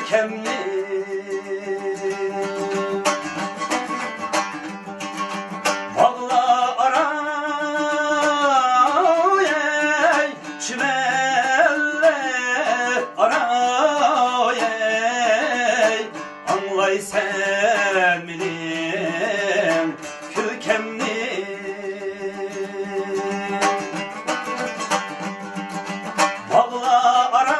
görkemli. Bağla aray ey, çimelle aray ey, anlay sen benim kökemli. Bağla aray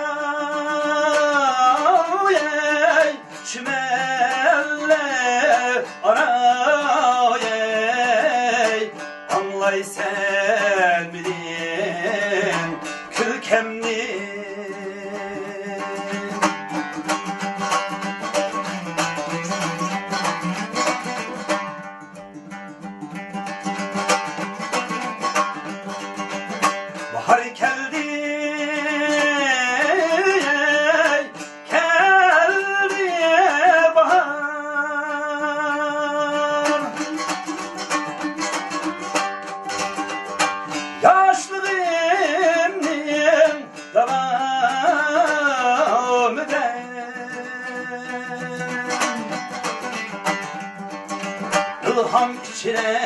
ey, çimelle aray ey, anlay sen benim kökemli. Bahar geldi, geldi bahar. Yaşlılığımın devam eden ilham içine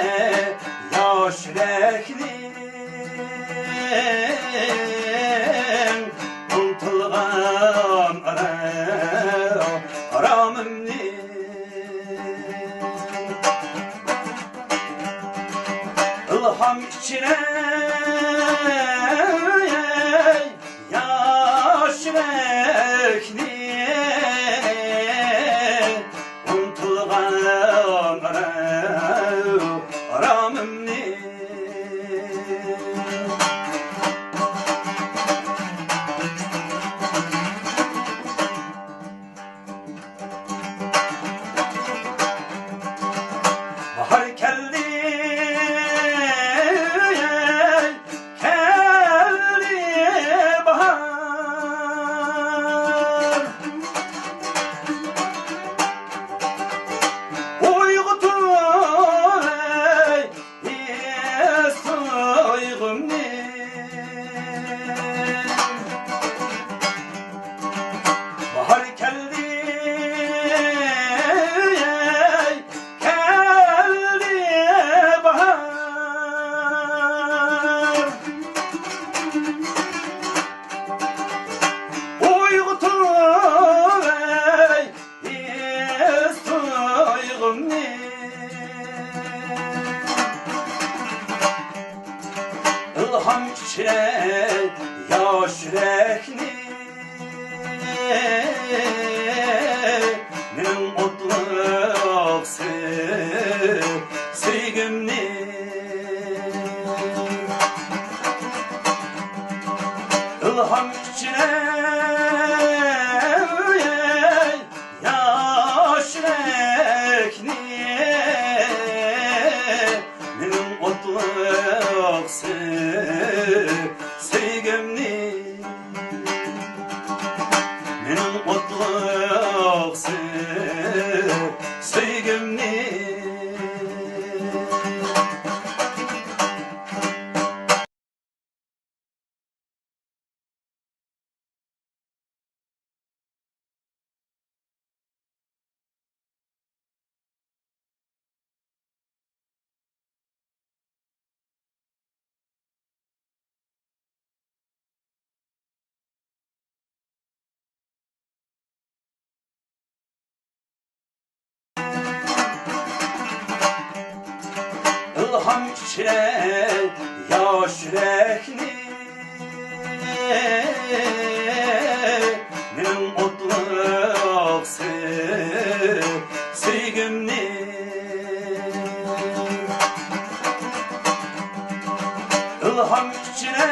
yaş yürekli unutulan aramımni. İlham içine yaş yürekli unutulan aramımni. Bahar geldi, geldi bahar. Uygutur ey soygumni. Bahar geldi, ilham içine yaş yürekli benim mutluluk sevgimni. İlham içine yaş yürekli benim mutluluk sevgimni. Benim mutluluk sevgimni. İlham içine yaş yürekli benim mutluluk sevgimni. İlham içine